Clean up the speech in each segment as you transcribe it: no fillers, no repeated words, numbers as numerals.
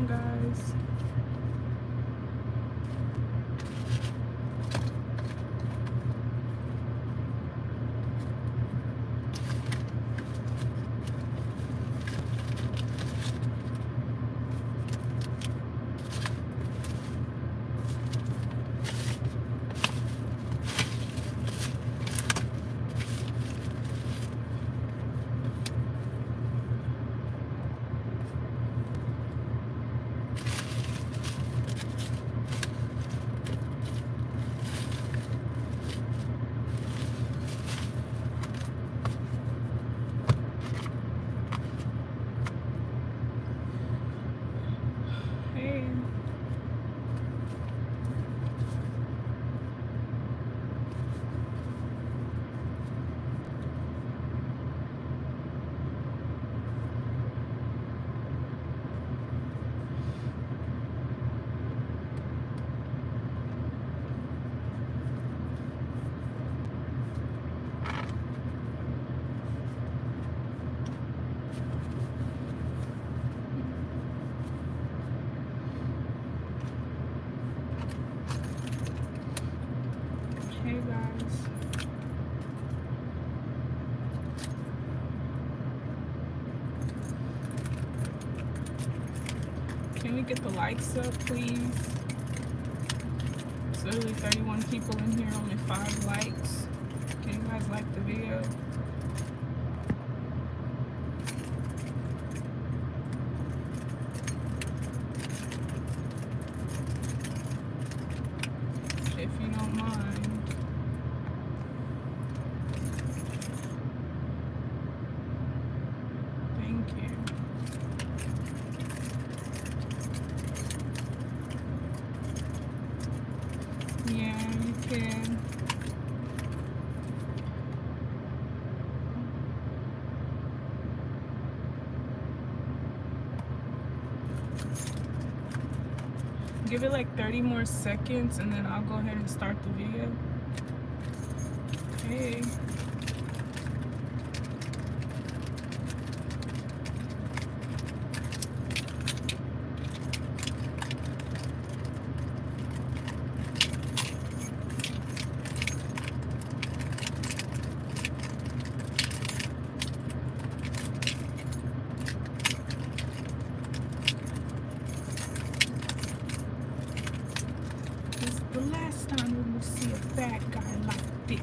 on, guys. Hey. Hey, guys. Can we get the likes up, please? It's literally 31 people in here, only 5 likes. Can you guys like the video? If you don't mind. Thank you. Yeah, you can. Give it like 30 more seconds and then I'll go ahead and start the video. Hey. This is the last time we will see a fat guy like this.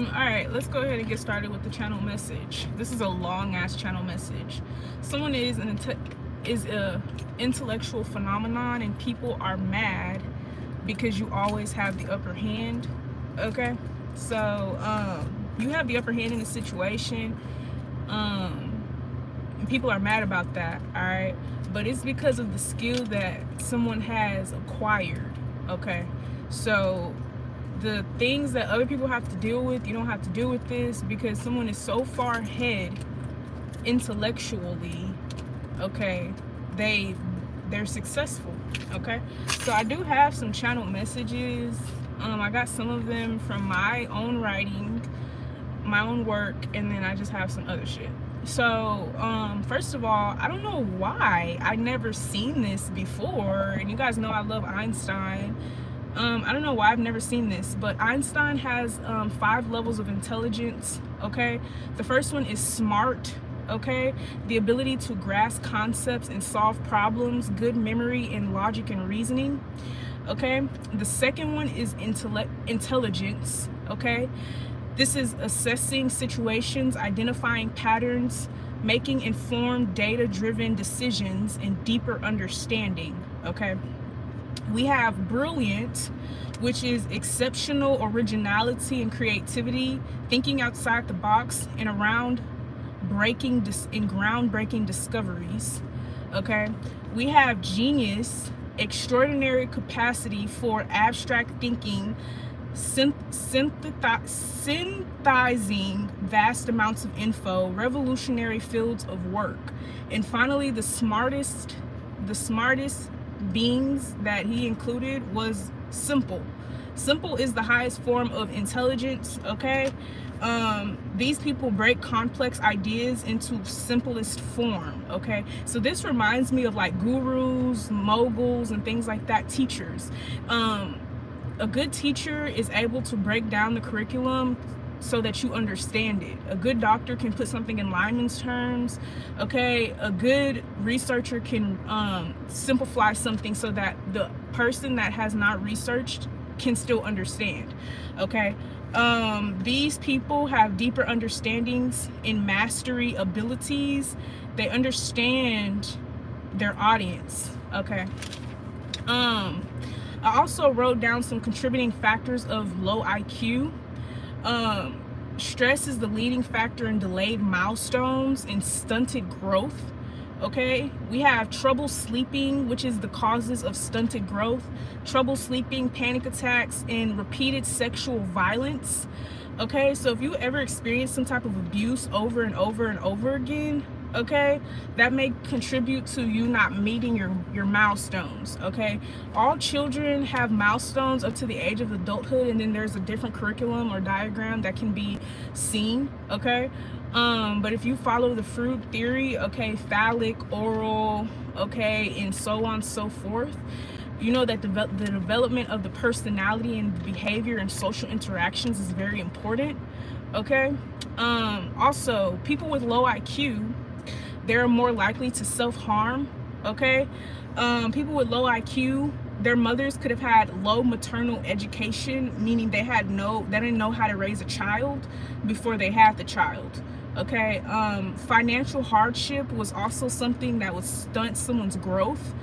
Alright, let's go ahead and get started with the channel message. This is a long ass channel message. Someone is an intellectual phenomenon and people are mad because you always have the upper hand. Okay, so you have the upper hand in a situation, and people are mad about that. All right, but it's because of the skill that someone has acquired. Okay, so the things that other people have to deal with, you don't have to deal with this because someone is so far ahead intellectually. Okay, they're successful. Okay, so I do have some channel messages. I got some of them from my own writing, my own work, and then I just have some other shit. So first of all, I don't know why I never seen this before, and you guys know I love Einstein. I don't know why I've never seen this, but Einstein has 5 levels of intelligence. Okay, the first one is smart. Okay, the ability to grasp concepts and solve problems, good memory and logic and reasoning. Okay, the second one is intelligence. Okay, this is assessing situations, identifying patterns, making informed data-driven decisions, and deeper understanding. Okay, we have brilliant, which is exceptional originality and creativity, thinking outside the box and groundbreaking discoveries. Okay, we have genius, extraordinary capacity for abstract thinking, synthesizing vast amounts of info, revolutionary fields of work. And finally, the smartest beings that he included was simple. Simple is the highest form of intelligence, okay? These people break complex ideas into simplest form, okay? So this reminds me of like gurus, moguls, and things like that, teachers. A good teacher is able to break down the curriculum so that you understand it. A good doctor can put something in layman's terms, okay? A good researcher can simplify something so that the person that has not researched can still understand, okay? These people have deeper understandings in mastery abilities. They understand their audience, okay? I also wrote down some contributing factors of low IQ. Stress is the leading factor in delayed milestones and stunted growth. Okay, we have trouble sleeping, which is the causes of stunted growth, trouble sleeping, panic attacks, and repeated sexual violence. Okay, so if you ever experience some type of abuse over and over and over again, okay, that may contribute to you not meeting your milestones, okay? All children have milestones up to the age of adulthood, and then there's a different curriculum or diagram that can be seen, okay? But if you follow the Freud theory, okay, phallic, oral, okay, and so on and so forth, you know that the development of the personality and behavior and social interactions is very important, okay? Also, people with low IQ, they're more likely to self-harm, okay? People with low IQ, their mothers could have had low maternal education, meaning they didn't know how to raise a child before they had the child, okay? Financial hardship was also something that would stunt someone's growth,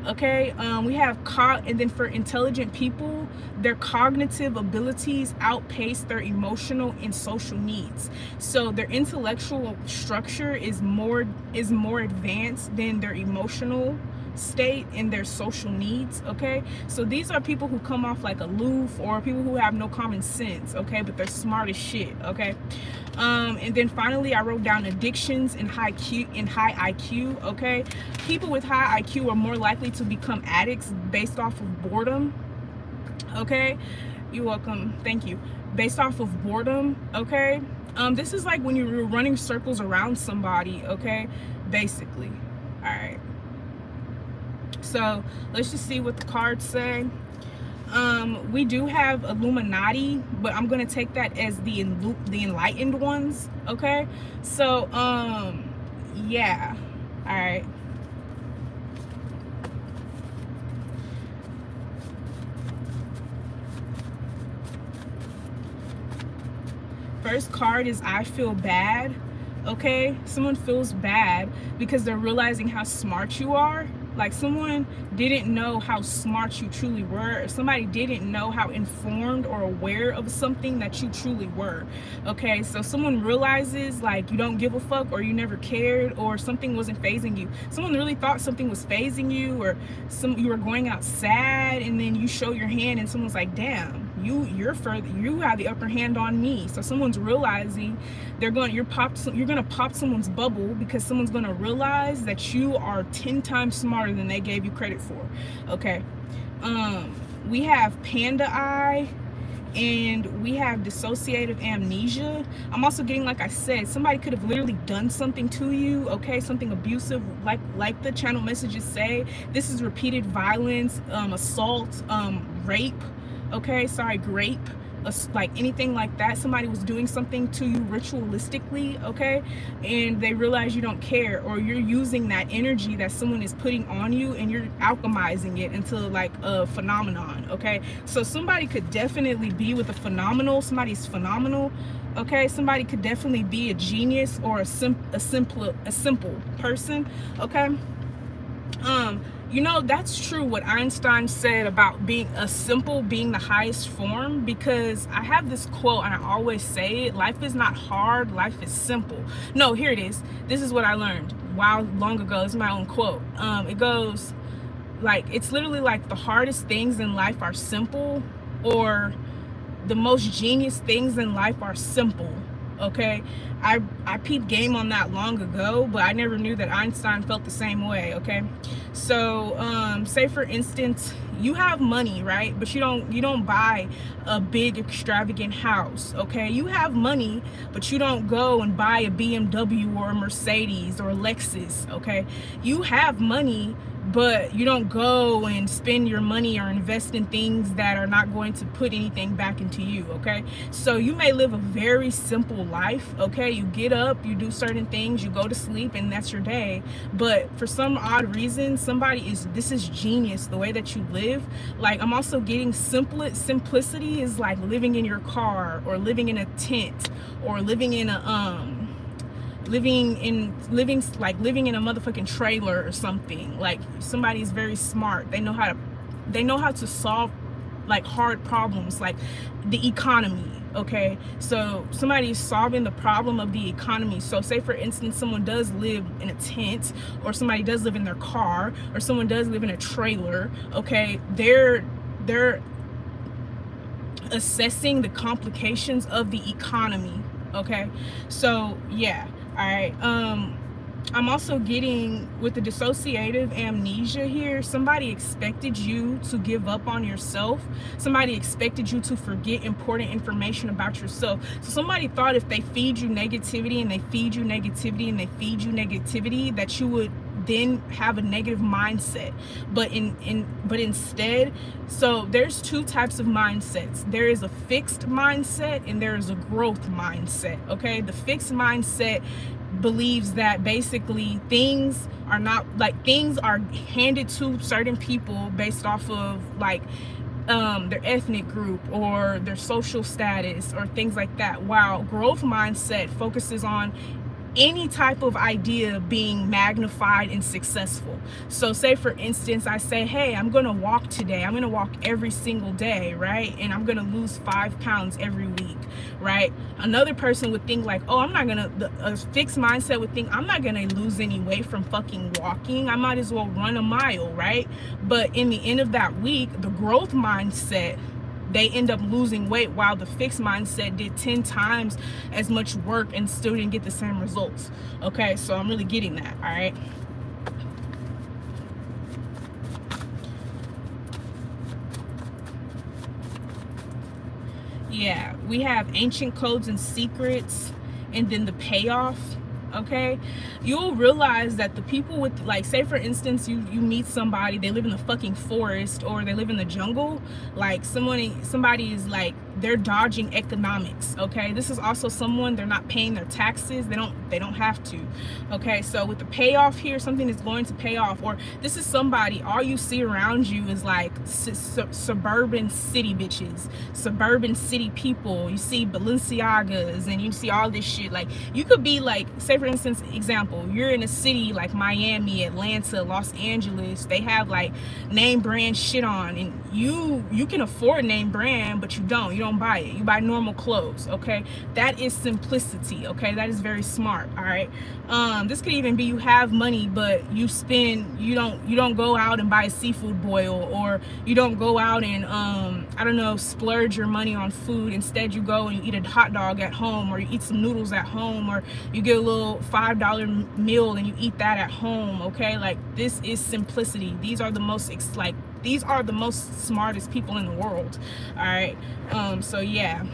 okay? We have and then for intelligent people, their cognitive abilities outpace their emotional and social needs. So their intellectual structure is more advanced than their emotional state and their social needs, okay? So these are people who come off like aloof, or people who have no common sense, okay, but they're smart as shit, okay? And then finally, I wrote down addictions and high IQ, okay? People with high IQ are more likely to become addicts based off of boredom, okay? You're welcome, thank you. Based off of boredom, okay? This is like when you're running circles around somebody, okay? Basically, all right. So let's just see what the cards say. We do have Illuminati, but I'm gonna take that as the enlightened ones, okay? So yeah, all right. First card is I feel bad, okay? Someone feels bad because they're realizing how smart you are. Like someone didn't know how smart you truly were, or somebody didn't know how informed or aware of something that you truly were, okay? So someone realizes like you don't give a fuck, or you never cared, or something wasn't phasing you. Someone really thought something was phasing you, or you were going out sad, and then you show your hand and someone's like, damn, you have the upper hand on me. So someone's realizing you're gonna pop someone's bubble, because someone's gonna realize that you are 10 times smarter than they gave you credit for, okay? We have panda eye, and we have dissociative amnesia. I'm also getting, like I said, somebody could have literally done something to you, okay? Something abusive, like the channel messages say. This is repeated violence, assault, rape, okay? Sorry, grape, like anything like that. Somebody was doing something to you ritualistically, okay? And they realize you don't care, or you're using that energy that someone is putting on you and you're alchemizing it into like a phenomenon, okay? So somebody could definitely be with a phenomenal, somebody's phenomenal, okay? Somebody could definitely be a genius or a simple person, okay? You know, that's true what Einstein said about being the highest form, because I have this quote and I always say it: life is not hard, life is simple. No, here it is. This is what I learned long ago. It's my own quote. It goes like, it's literally like the hardest things in life are simple, or the most genius things in life are simple, okay? I peeped game on that long ago, but I never knew that Einstein felt the same way, okay? So say for instance, you have money, right? But you don't buy a big extravagant house, okay? You have money, but you don't go and buy a BMW or a Mercedes or a Lexus, okay? You have money, but you don't go and spend your money or invest in things that are not going to put anything back into you, okay? So you may live a very simple life, okay? You get up, you do certain things, you go to sleep, and that's your day. But for some odd reason, this is genius, the way that you live. Like, I'm also getting simplicity is like living in your car, or living in a tent, or living in a living in a motherfucking trailer or something. Like, somebody's very smart, they know how to solve like hard problems, like the economy, okay? So somebody is solving the problem of the economy. So say for instance, someone does live in a tent, or somebody does live in their car, or someone does live in a trailer, okay? They're assessing the complications of the economy, okay? So yeah. All right. I'm also getting, with the dissociative amnesia here, somebody expected you to give up on yourself. Somebody expected you to forget important information about yourself. So somebody thought if they feed you negativity and they feed you negativity and they feed you negativity, that you would then have a negative mindset. But instead, so there's two types of mindsets. There is a fixed mindset and there is a growth mindset, okay? The fixed mindset believes that basically things are handed to certain people based off of like their ethnic group or their social status or things like that, while growth mindset focuses on any type of idea being magnified and successful. So say for instance, I say, hey, I'm gonna walk today, I'm gonna walk every single day, right? And I'm gonna lose 5 pounds every week, right? Another person would think like, oh, a fixed mindset would think, I'm not gonna lose any weight from fucking walking, I might as well run a mile, right? But in the end of that week, the growth mindset, they end up losing weight, while the fixed mindset did 10 times as much work and still didn't get the same results. Okay, so I'm really getting that. All right. Yeah, we have ancient codes and secrets, and then the payoff. Okay, you'll realize that the people with, like, say for instance, you meet somebody, they live in the fucking forest or they live in the jungle, like somebody is like, they're dodging economics, okay? This is also someone, they're not paying their taxes, they don't have to, okay? So with the payoff here, something is going to pay off. Or this is somebody, all you see around you is like suburban city bitches, suburban city people. You see Balenciagas and you see all this shit. Like, you could be like, say for instance, example, you're in a city like Miami, Atlanta, Los Angeles, they have like name brand shit on, and you can afford name brand, but you don't buy it, you buy normal clothes, okay? That is simplicity, okay? That is very smart. All right. This could even be, you have money, but you don't go out and buy a seafood boil, or you don't go out and I don't know, splurge your money on food. Instead, you go and you eat a hot dog at home, or you eat some noodles at home, or you get a little $5 meal and you eat that at home, okay? Like, this is simplicity. These are the most smartest people in the world. All right. So yeah.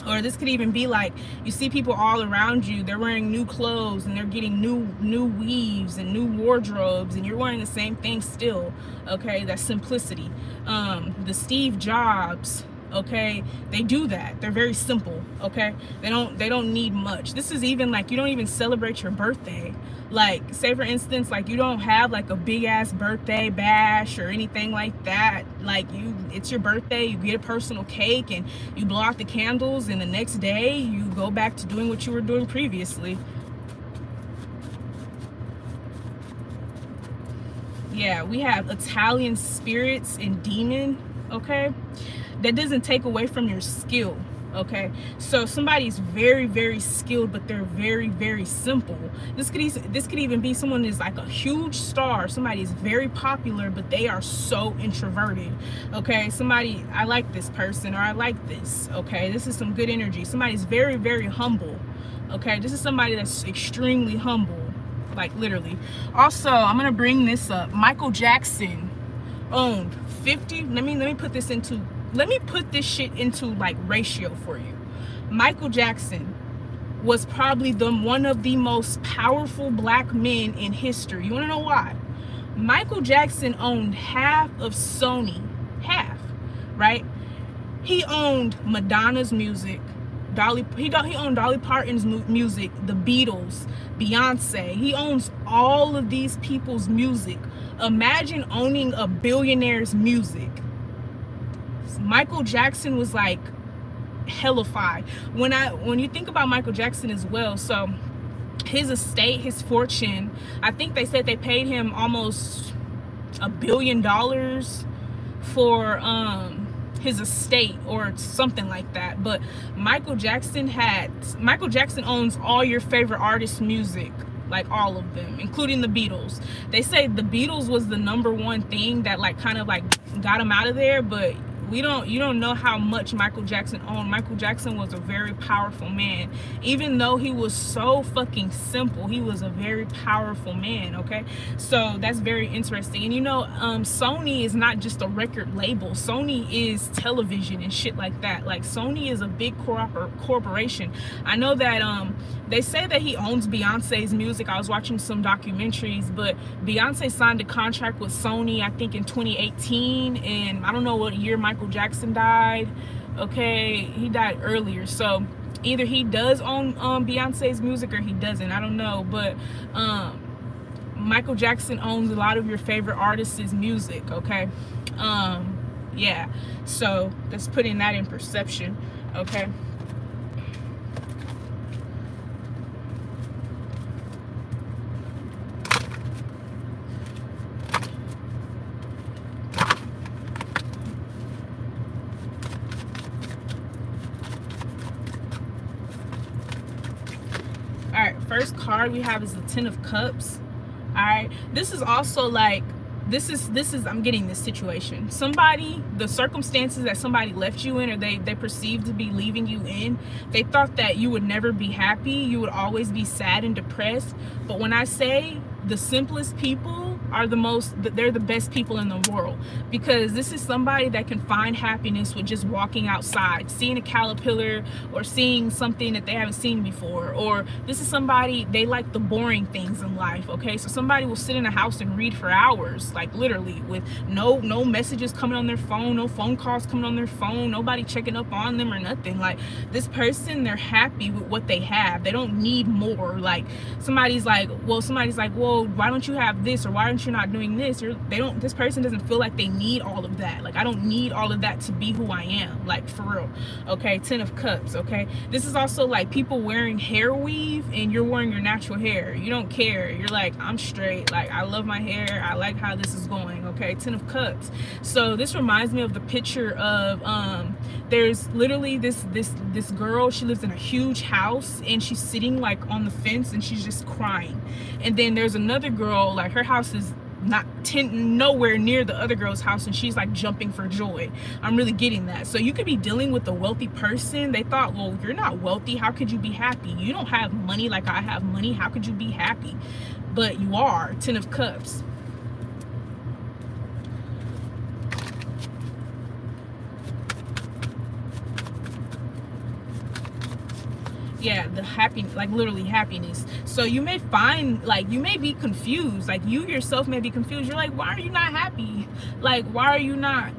Or this could even be like, you see people all around you, they're wearing new clothes and they're getting new weaves and new wardrobes, and you're wearing the same thing still, okay? That's simplicity. The Steve Jobs, okay, they do that. They're very simple, okay? They don't need much. This is even like, you don't even celebrate your birthday. Like, say for instance, like, you don't have like a big ass birthday bash or anything like that. Like, it's your birthday, you get a personal cake and you blow out the candles, and the next day you go back to doing what you were doing previously. Yeah, we have Italian spirits and demon, okay? That doesn't take away from your skill, Okay, so somebody's very, very skilled, but they're very, very simple. This could even be someone is like a huge star. Somebody is very popular, but they are so introverted. Okay, somebody, I like this person, or I like this. Okay, this is some good energy. Somebody's very, very humble. Okay, this is somebody that's extremely humble, like literally. Also, I'm gonna bring this up. Michael Jackson owned 50. Let me put this into. Let me put this shit into like ratio for you. Michael Jackson was probably one of the most powerful black men in history. You want to know why? Michael Jackson owned half of Sony, half, right? He owned Madonna's music. He owned Dolly Parton's music, the Beatles, Beyonce. He owns all of these people's music. Imagine owning a billionaire's music. Michael Jackson was like hellified. When you think about Michael Jackson as well, so his estate, his fortune, I think they said they paid him almost $1 billion for his estate or something like that. But Michael Jackson owns all your favorite artists' music, like all of them, including the Beatles. They say the Beatles was the #1 thing that like kind of like got him out of there, but you don't know how much Michael Jackson owned. Michael Jackson was a very powerful man. Even though he was so fucking simple, he was a very powerful man, okay? So that's very interesting. And you know, Sony is not just a record label. Sony is television and shit like that. Like Sony is a big corporation. I know that they say that he owns Beyonce's music. I was watching some documentaries, but Beyonce signed a contract with Sony, I think in 2018, and I don't know what year Michael Jackson died. Okay, he died earlier, so either he does own Beyonce's music or he doesn't. I don't know, but Michael Jackson owns a lot of your favorite artists' music. Okay, yeah. So let's put in that in perception. Okay. All right, first card we have is the Ten of Cups. All right, this is also like, this is I'm getting this situation. Somebody, the circumstances that somebody left you in, or they perceived to be leaving you in, they thought that you would never be happy, you would always be sad and depressed. But when I say the simplest people are they're the best people in the world, because this is somebody that can find happiness with just walking outside, seeing a caterpillar, or seeing something that they haven't seen before. Or this is somebody, they like the boring things in life. Okay, so somebody will sit in a house and read for hours, like literally, with no messages coming on their phone, no phone calls coming on their phone, nobody checking up on them or nothing. Like this person, they're happy with what they have. They don't need more. Like somebody's like, well, why don't you have this, or why aren't you not doing this? Or this person doesn't feel like they need all of that. Like, I don't need all of that to be who I am, like for real. Okay, Ten of Cups. Okay, this is also like people wearing hair weave and you're wearing your natural hair. You don't care. You're like, I'm straight, like I love my hair, I like how this is going. Okay, Ten of Cups. So this reminds me of the picture of there's literally this girl. She lives in a huge house and she's sitting like on the fence and she's just crying. And then there's another girl, like her house is nowhere near the other girl's house, and she's like jumping for joy. I'm really getting that. So you could be dealing with a wealthy person. They thought, well, you're not wealthy, how could you be happy? You don't have money like I have money, how could you be happy? But you are. Ten of Cups. Yeah, the happy, like literally happiness. So you may find, like, you may be confused, like you yourself may be confused. You're like, why are you not happy? Like, why are you not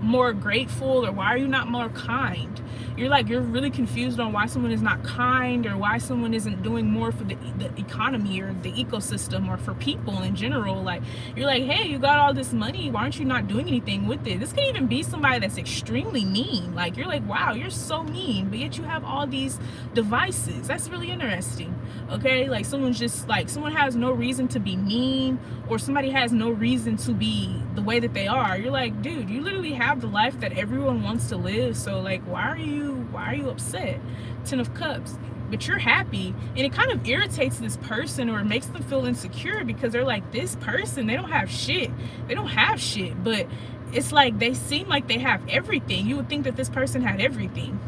more grateful, or why are you not more kind? You're really confused on why someone is not kind, or why someone isn't doing more for the economy or the ecosystem or for people in general. Like, you're like, hey, you got all this money, why aren't you not doing anything with it? This could even be somebody that's extremely mean. Like, you're like, wow, you're so mean, but yet you have all these devices. That's really interesting. Okay, like someone's just like, someone has no reason to be mean, or somebody has no reason to be the way that they are. You're like, dude, you literally have have the life that everyone wants to live. So like, why are you upset? 10 of Cups. But you're happy, and it kind of irritates this person, or makes them feel insecure, because they're like, this person, they don't have shit. But it's like they seem like they have everything. You would think that this person had everything.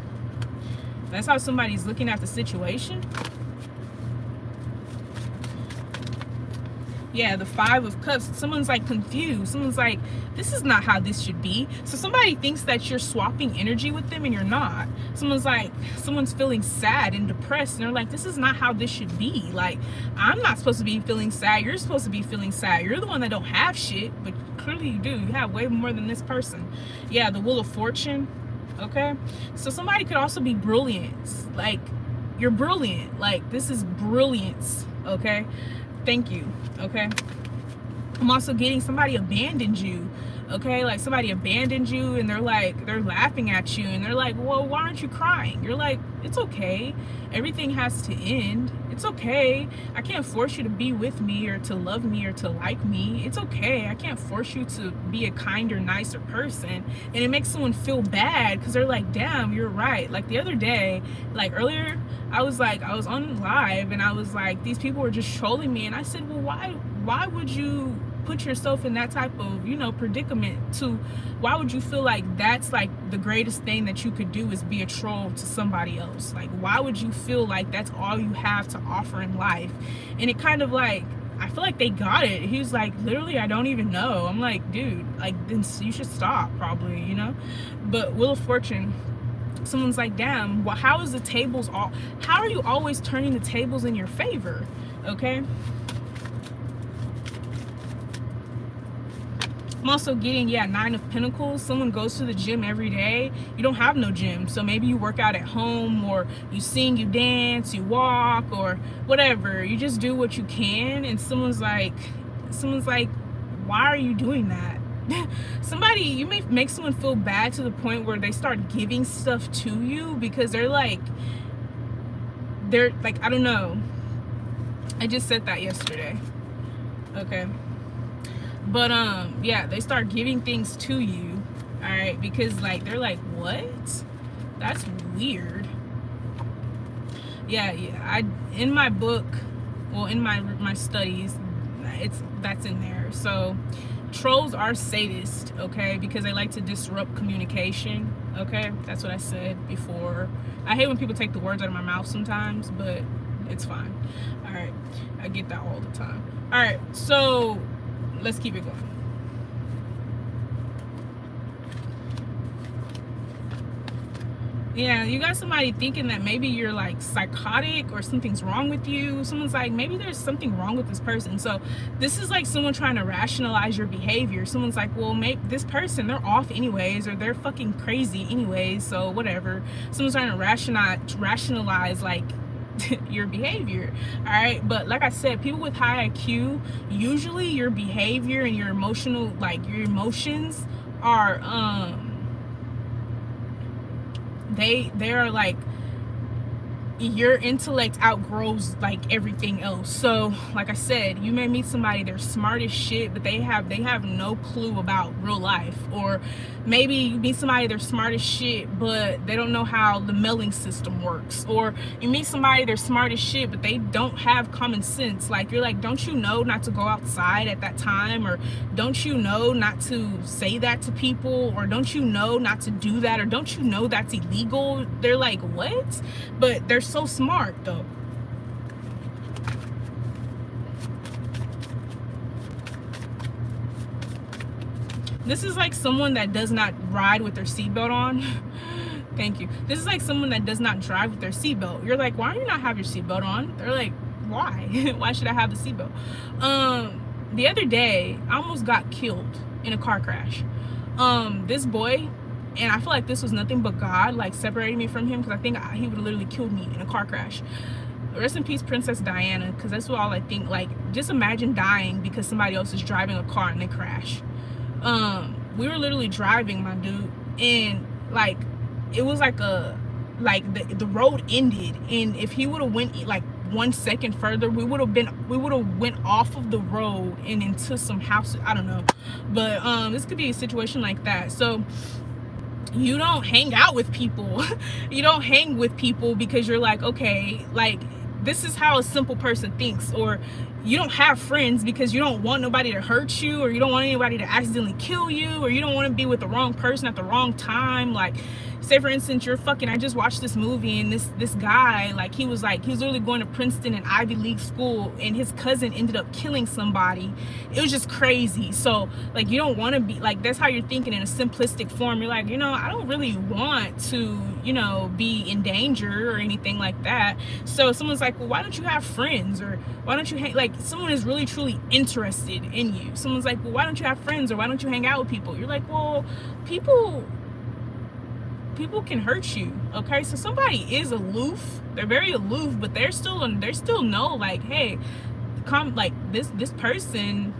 That's how somebody's looking at the situation. Yeah, the 5 of Cups. Someone's like confused. Someone's like, this is not how this should be. So somebody thinks that you're swapping energy with them, and you're not. Someone's feeling sad and depressed, and they're like, this is not how this should be. Like, I'm not supposed to be feeling sad. You're supposed to be feeling sad. You're the one that don't have shit, but clearly you do. You have way more than this person. Yeah, the Wheel of Fortune. Okay, so somebody could also be brilliant. Like, you're brilliant. Like, this is brilliance. Okay, thank you. Okay, I'm also getting somebody abandoned you. Okay, like somebody abandoned you, and they're laughing at you, and they're like, well, why aren't you crying? You're like, it's okay, everything has to end. It's okay, I can't force you to be with me, or to love me, or to like me. It's okay, I can't force you to be a kinder, nicer person. And it makes someone feel bad, because they're like, damn, you're right. Like the other day, like earlier, I was on live, and I was like, these people were just trolling me, and I said, well, why would you put yourself in that type of, predicament? Why would you feel like that's like the greatest thing that you could do, is be a troll to somebody else? Like, why would you feel like that's all you have to offer in life? And it kind of like, I feel like they got it. He was like, literally, I don't even know. I'm like, dude, like, then you should stop, probably, But Wheel of Fortune, someone's like, damn, well, how are you always turning the tables in your favor? Okay, I'm also getting, 9 of Pentacles. Someone goes to the gym every day. You don't have no gym, so maybe you work out at home, or you sing, you dance, you walk, or whatever. You just do what you can. And someone's like, why are you doing that? You may make someone feel bad to the point where they start giving stuff to you, because they're like, I don't know. I just said that yesterday. Okay. But yeah, they start giving things to you, all right, because like they're like, what? That's weird. Yeah. In my book, well, in my studies, that's in there. So trolls are sadists, okay, because they like to disrupt communication. Okay, that's what I said before. I hate when people take the words out of my mouth sometimes, but it's fine. All right, I get that all the time. All right, so let's keep it going. Yeah, you got somebody thinking that maybe you're like psychotic, or something's wrong with you. Someone's like, maybe there's something wrong with this person. So this is like someone trying to rationalize your behavior. Someone's like, well, make this person, they're off anyways, or they're fucking crazy anyways, so whatever. Someone's trying to rationalize like your behavior. All right, but like I said, people with high IQ, usually your behavior and your emotions are they are like, your intellect outgrows like everything else. So like I said, you may meet somebody, they're smart as shit, but they have no clue about real life. Or maybe you meet somebody, they're smart as shit, but they don't know how the mailing system works. Or you meet somebody, they're smart as shit, but they don't have common sense. Like, you're like, don't you know not to go outside at that time? Or don't you know not to say that to people? Or don't you know not to do that? Or don't you know that's illegal? They're like, what? But they're so smart though. This is like someone that does not ride with their seatbelt on. Thank you. This is like someone that does not drive with their seatbelt. You're like, why do you not have your seatbelt on? They're like, why? Why should I have the seatbelt? The other day, I almost got killed in a car crash. This boy, and I feel like this was nothing but God, like, separating me from him, because I think he would have literally killed me in a car crash. Rest in peace, Princess Diana, because that's what all I think. Like, just imagine dying because somebody else is driving a car and they crash. We were literally driving, my dude, and like, it was like the road ended, and if he would have went like 1 second further, we would have went off of the road and into some house. I don't know, but this could be a situation like that. So you don't hang out with people. You don't hang with people because you're like, okay, like, this is how a simple person thinks. Or you don't have friends because you don't want nobody to hurt you, or you don't want anybody to accidentally kill you, or you don't want to be with the wrong person at the wrong time. Like, say for instance, I just watched this movie, and this guy, like, he was literally going to Princeton, an Ivy League school, and his cousin ended up killing somebody. It was just crazy. So, like, you don't want to be like, that's how you're thinking in a simplistic form. You're like, I don't really want to, be in danger or anything like that. So someone's like, well, why don't you have friends? Or why don't you like, someone is really truly interested in you. Someone's like, well, why don't you have friends? Or why don't you hang out with people? You're like, well, people can hurt you. Okay, so somebody is aloof. They're very aloof, but they're still know, like, hey, like, this person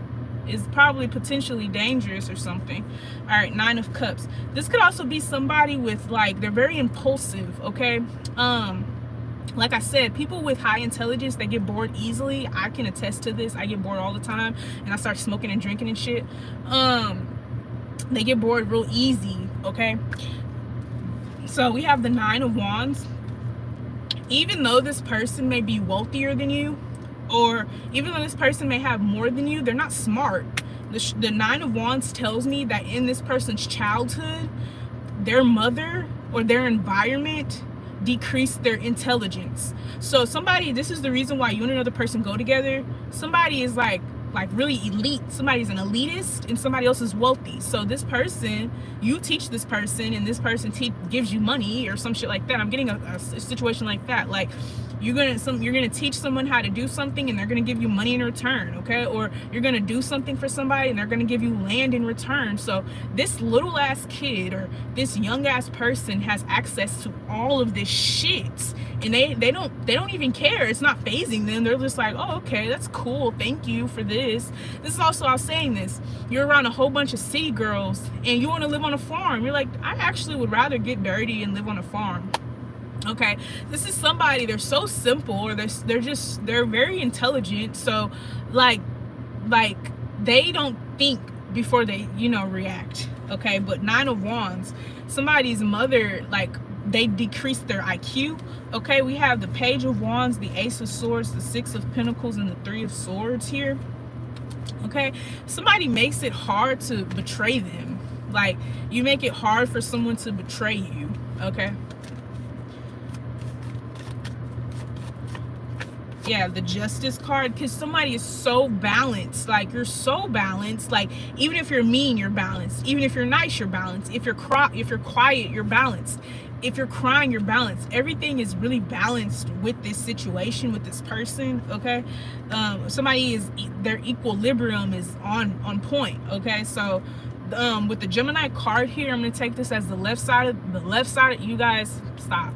is probably potentially dangerous or something. All right, 9 of Cups. This could also be somebody with, like, they're very impulsive. Okay, like I said, people with high intelligence, they get bored easily. I can attest to this. I get bored all the time, and I start smoking and drinking and shit. They get bored real easy. Okay, so we have the 9 of Wands. Even though this person may be wealthier than you, or even though this person may have more than you, they're not smart. The 9 of Wands tells me that in this person's childhood, their mother or their environment decreased their intelligence. So this is the reason why you and another person go together. Somebody is like really elite. Somebody's an elitist and somebody else is wealthy. So this person, you teach this person, and this person gives you money or some shit like that. I'm getting a situation like that. Like, you're gonna teach someone how to do something, and they're gonna give you money in return. Okay, or you're gonna do something for somebody, and they're gonna give you land in return. So this little ass kid or this young ass person has access to all of this shit, and they don't even care. It's not phasing them. They're just like, oh, okay, that's cool, thank you for this. This is also, I was saying this, you're around a whole bunch of city girls and you want to live on a farm. You're like, I actually would rather get dirty and live on a farm. Okay, this is somebody, they're so simple, or they're very intelligent. So like they don't think before they react. Okay, but 9 of Wands, somebody's mother, like, they decreased their IQ. Okay, we have the Page of Wands, the Ace of Swords, the 6 of Pentacles, and the 3 of Swords here. Okay, somebody makes it hard to betray them. Like, you make it hard for someone to betray you. Okay, yeah, the Justice card, because somebody is so balanced. Like, you're so balanced. Like, even if you're mean, you're balanced. Even if you're nice, you're balanced. If you're quiet, you're balanced. If you're crying, you're balanced. Everything is really balanced with this situation, with this person. Okay, their equilibrium is on point. Okay, so with the Gemini card here, I'm gonna take this as the left side. You guys, stop.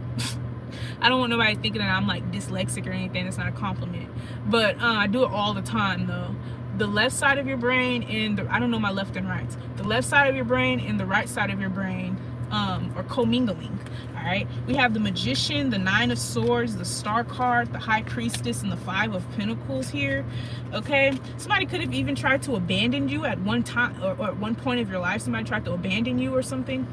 I don't want nobody thinking that I'm like dyslexic or anything. That's not a compliment, but I do it all the time though. The left side of your brain and I don't know my left and right. The left side of your brain and the right side of your brain are commingling. All right, we have the Magician, the 9 of Swords, the Star card, the High Priestess, and the 5 of Pentacles here. Okay, somebody could have even tried to abandon you at one time, or at one point of your life. Somebody tried to abandon you or something.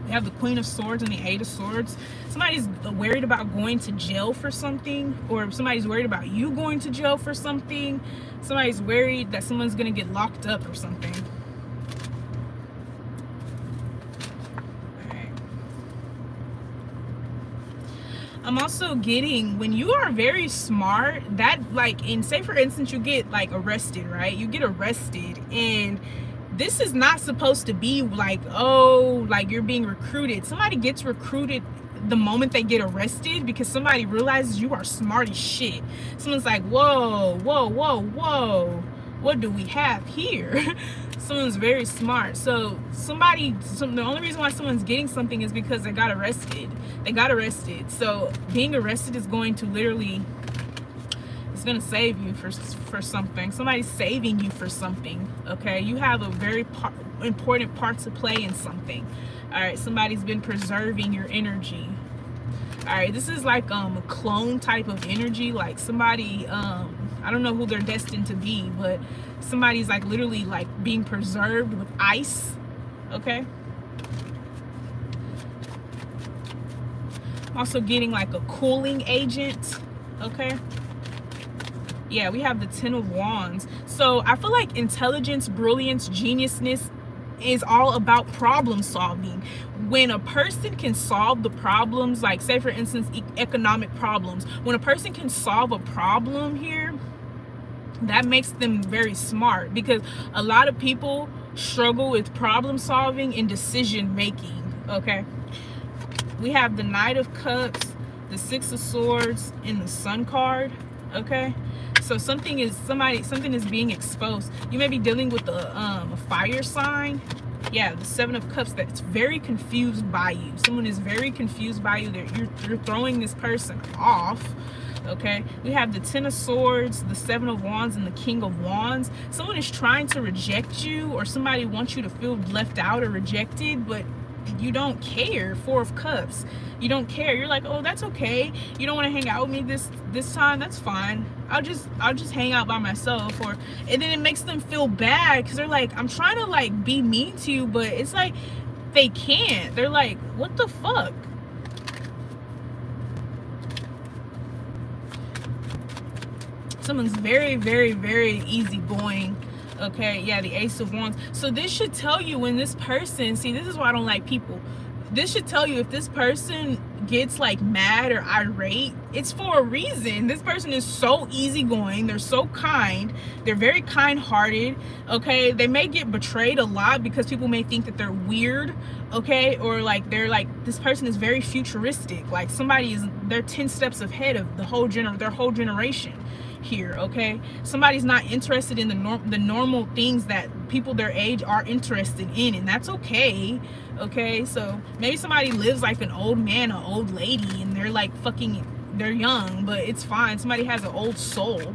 We have the Queen of Swords and the 8 of Swords. Somebody's worried about going to jail for something, or somebody's worried about you going to jail for something. Somebody's worried that someone's gonna get locked up or something. I'm also getting, when you are very smart, that, like, say for instance you get like arrested, right? You get arrested, and this is not supposed to be like, oh, like you're being recruited. Somebody gets recruited the moment they get arrested because somebody realizes you are smart as shit. Someone's like, whoa, what do we have here? Someone's very smart. So the only reason why someone's getting something is because they got arrested. So being arrested is going to literally, it's going to save you for something. Somebody's saving you for something. Okay, you have a very important part to play in something. All right, somebody's been preserving your energy. All right, this is like a clone type of energy, like somebody, I don't know who they're destined to be, but somebody's like literally like being preserved with ice. Okay. Also getting like a cooling agent. Okay. Yeah, we have the 10 of Wands. So I feel like intelligence, brilliance, geniusness is all about problem solving. When a person can solve the problems, like say for instance economic problems, when a person can solve a problem here, that makes them very smart, because a lot of people struggle with problem solving and decision making. Okay, we have the Knight of Cups, the Six of Swords, and the Sun card. Okay, so something is being exposed. You may be dealing with a fire sign. Yeah, the Seven of Cups, that's very confused by you. Someone is very confused by you. You're throwing this person off. Okay, we have the 10 of Swords, the 7 of Wands, and the King of Wands. Someone is trying to reject you, or somebody wants you to feel left out or rejected, but you don't care. 4 of Cups, you don't care. You're like, oh, that's okay. You don't want to hang out with me this time, that's fine. I'll just hang out by myself. Or and then it makes them feel bad, because they're like, I'm trying to like be mean to you, but it's like they can't. They're like, what the fuck? Someone's very, very, very easygoing. Okay, yeah, the Ace of Wands. So this should tell you when this person, see, this is why I don't like people. This should tell you if this person gets like mad or irate, it's for a reason. This person is so easygoing. They're so kind. They're very kind-hearted. Okay, they may get betrayed a lot because people may think that they're weird. Okay, or like they're like, this person is very futuristic. Like they're 10 steps ahead of their whole generation here. Okay, somebody's not interested in the normal things that people their age are interested in, and that's okay. Okay, so maybe somebody lives like an old man, an old lady, and they're like they're young, but it's fine. Somebody has an old soul.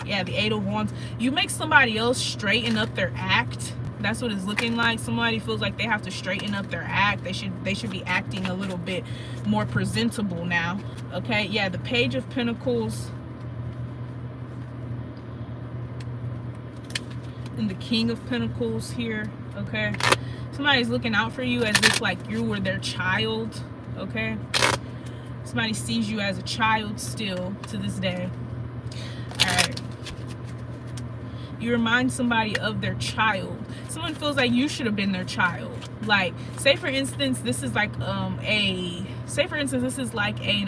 Yeah, the 8 of Wands. You make somebody else straighten up their act. That's what it's looking like. Somebody feels like they have to straighten up their act. They should be acting a little bit more presentable now. Okay, yeah, the Page of Pentacles and the King of Pentacles here. Okay, somebody's looking out for you as if like you were their child. Okay, somebody sees you as a child still to this day. All right, you remind somebody of their child. Someone feels like you should have been their child. Like, say for instance, this is like an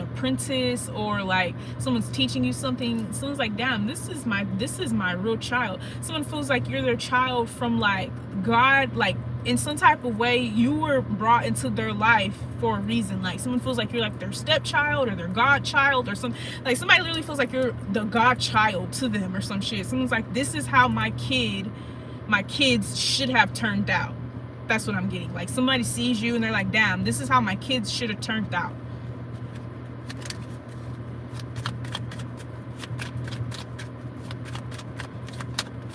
apprentice, or like someone's teaching you something. Someone's like, damn, this is my real child. Someone feels like you're their child from like God, like in some type of way you were brought into their life for a reason. Like someone feels like you're like their stepchild or their godchild or something. Like somebody literally feels like you're the godchild to them or some shit. Someone's like, this is how my kids should have turned out. That's what I'm getting. Like somebody sees you and they're like, damn, this is how my kids should have turned out.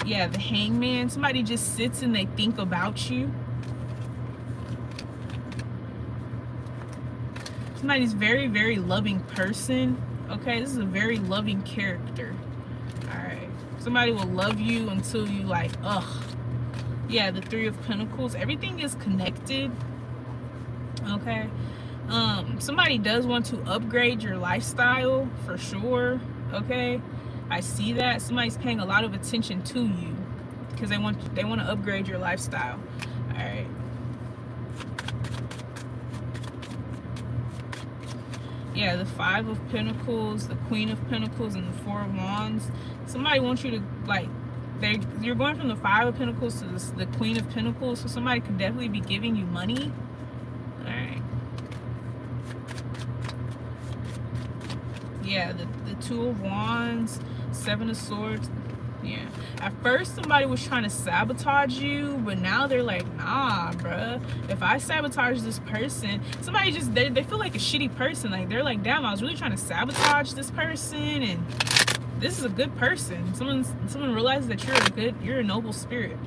Yeah, the Hangman. Somebody just sits and they think about you. Somebody's very, very loving person. Okay, this is a very loving character. Alright. Somebody will love you until you like, ugh. Yeah, the 3 of Pentacles. Everything is connected. Okay. Somebody does want to upgrade your lifestyle for sure. Okay. I see that. Somebody's paying a lot of attention to you because they want to upgrade your lifestyle. All right. Yeah, the 5 of Pentacles, the Queen of Pentacles, and the 4 of Wands. Somebody wants you to like, you're going from the 5 of Pentacles to the Queen of Pentacles, so somebody could definitely be giving you money. All right. Yeah, the 2 of Wands, 7 of Swords. Yeah, at first somebody was trying to sabotage you, but now they're like, nah, bruh, if I sabotage this person, somebody just they feel like a shitty person. Like they're like, damn, I was really trying to sabotage this person, and this is a good person. Someone realizes that you're a noble spirit.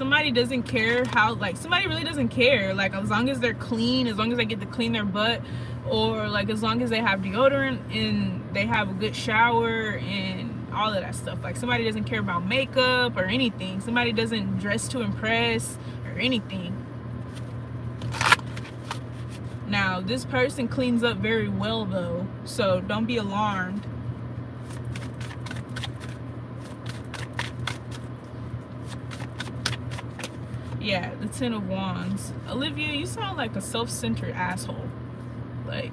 Somebody doesn't care how, like, somebody really doesn't care, like, as long as they're clean, as long as they get to clean their butt, or like as long as they have deodorant and they have a good shower and all of that stuff. Like, somebody doesn't care about makeup or anything. Somebody doesn't dress to impress or anything. Now, this person cleans up very well though, so don't be alarmed. Yeah, the Ten of Wands. Olivia, you sound like a self-centered asshole. Like,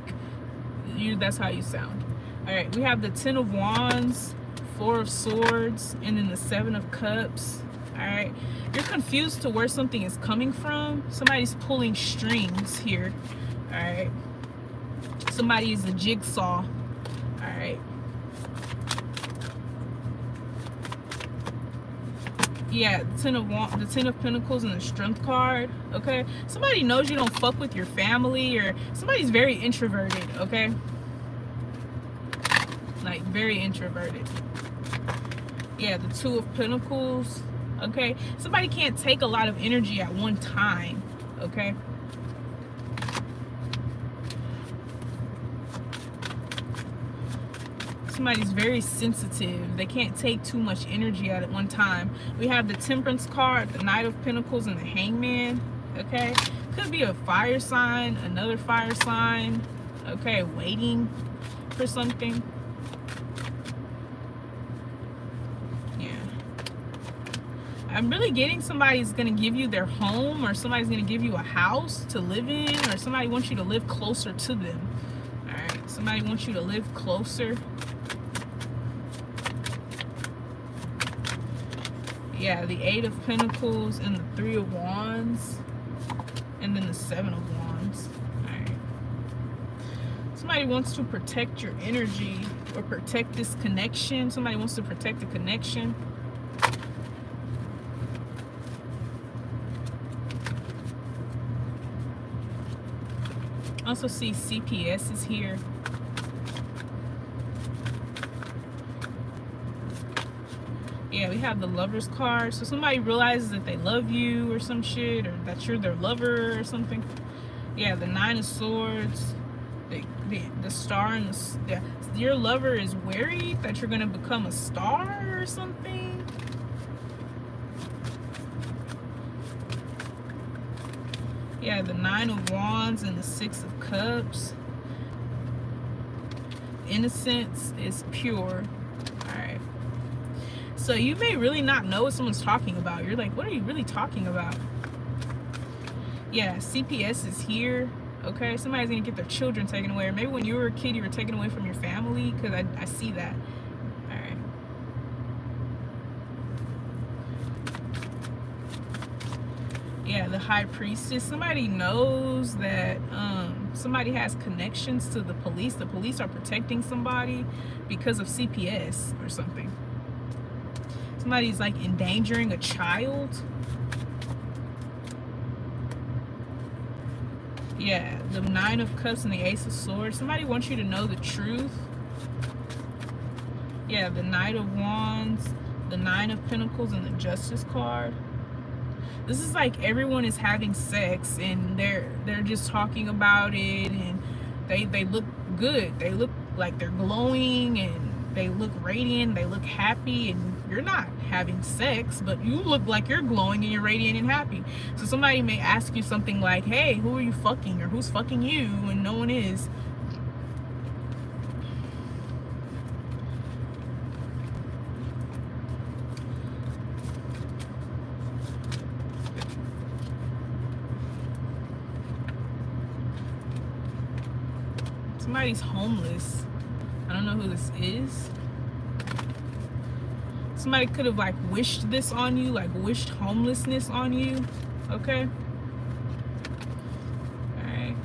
that's how you sound. All right, we have the Ten of Wands, Four of Swords, and then the Seven of Cups. All right, you're confused to where something is coming from. Somebody's pulling strings here. All right, somebody is a jigsaw. All right. Yeah, the Ten of Pentacles and the Strength card. Okay, somebody knows you don't fuck with your family, or somebody's very introverted. Okay, like very introverted. Yeah, the Two of Pentacles. Okay, somebody can't take a lot of energy at one time. Okay. Somebody's very sensitive. They can't take too much energy at one time. We have the Temperance card, the Knight of Pentacles, and the Hangman. Okay, could be a fire sign, another fire sign. Okay, waiting for something. Yeah, I'm really getting somebody's gonna give you their home, or somebody's gonna give you a house to live in, or somebody wants you to live closer to them. All right, somebody wants you to live closer. Yeah, the Eight of Pentacles and the Three of Wands, and then the Seven of Wands. All right. Somebody wants to protect your energy, or protect this connection. Somebody wants to protect the connection. Also see CPS is here. Yeah, we have the Lover's card. So somebody realizes that they love you or some shit, or that you're their lover or something. Yeah, the Nine of Swords, the Star, and your lover is worried that you're gonna become a star or something. Yeah, the Nine of Wands and the Six of Cups. Innocence is pure. All right. So you may really not know what someone's talking about. You're like, what are you really talking about? Yeah, CPS is here. Okay, somebody's gonna get their children taken away. Or maybe when you were a kid, you were taken away from your family, because I see that. All right. Yeah, the High Priestess. Somebody knows that somebody has connections to the police. The police are protecting somebody because of CPS or something. Somebody's like endangering a child. Yeah, the Nine of Cups and the Ace of Swords. Somebody wants you to know the truth. Yeah, the Knight of Wands, the Nine of Pentacles, and the Justice card. This is like everyone is having sex and they're just talking about it, and they look good. They look like they're glowing, and they look radiant, they look happy, and you're not having sex, but you look like you're glowing and you're radiant and happy. So somebody may ask you something like, hey, who are you fucking, or who's fucking you, and no one is. Somebody's homeless. I don't know who this is. Somebody could have like wished this on you, like wished homelessness on you. Okay. All right.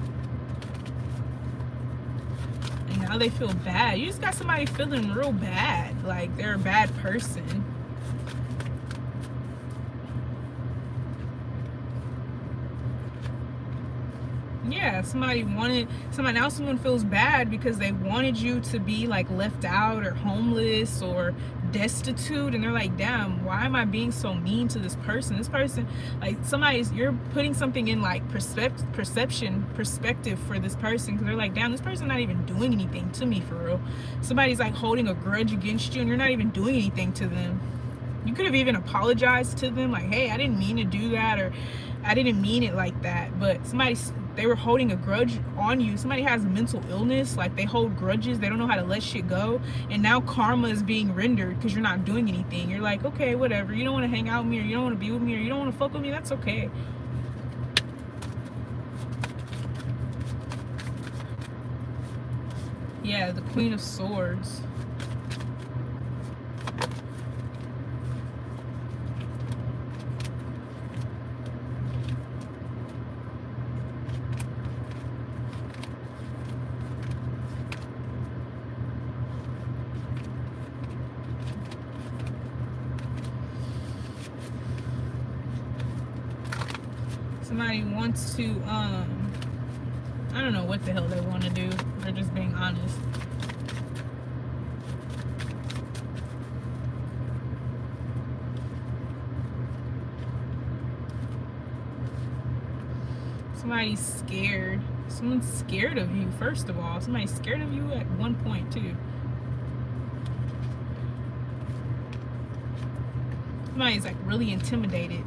And now they feel bad. You just got somebody feeling real bad, like they're a bad person. Yeah, now someone feels bad because they wanted you to be like left out or homeless or destitute, and they're like, damn, why am I being so mean to this person? This person, like, you're putting something in like perspective for this person, because they're like, damn, this person's not even doing anything to me for real. Somebody's like holding a grudge against you and you're not even doing anything to them. You could have even apologized to them, like, hey, I didn't mean to do that, or I didn't mean it like that. But they were holding a grudge on you. Somebody has a mental illness, like they hold grudges, they don't know how to let shit go, and now karma is being rendered because you're not doing anything. You're like, okay, whatever, you don't want to hang out with me, or you don't want to be with me, or you don't want to fuck with me, that's okay. Yeah, the Queen of Swords. Somebody wants to, I don't know what the hell they want to do. They're just being honest. Somebody's scared. Someone's scared of you, first of all. Somebody's scared of you at one point, too. Somebody's like really intimidated.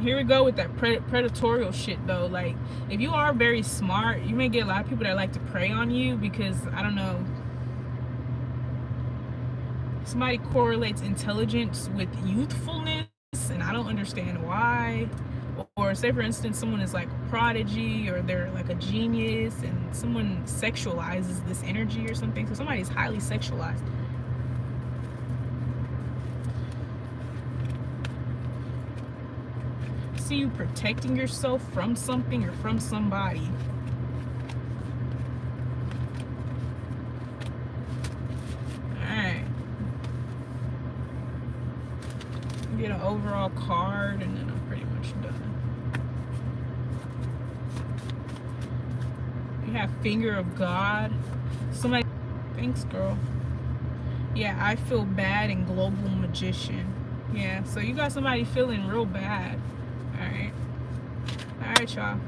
Here we go with that predatorial shit, though. Like, if you are very smart, you may get a lot of people that like to prey on you because, I don't know, somebody correlates intelligence with youthfulness, and I don't understand why. Or say, for instance, someone is like a prodigy, or they're like a genius, and someone sexualizes this energy or something. So somebody's highly sexualized. See you protecting yourself from something or from somebody. Alright. Get an overall card, and then I'm pretty much done. You have Finger of God. Somebody, thanks, girl. Yeah, I feel bad, and Global Magician. Yeah, so you got somebody feeling real bad. Alright, y'all.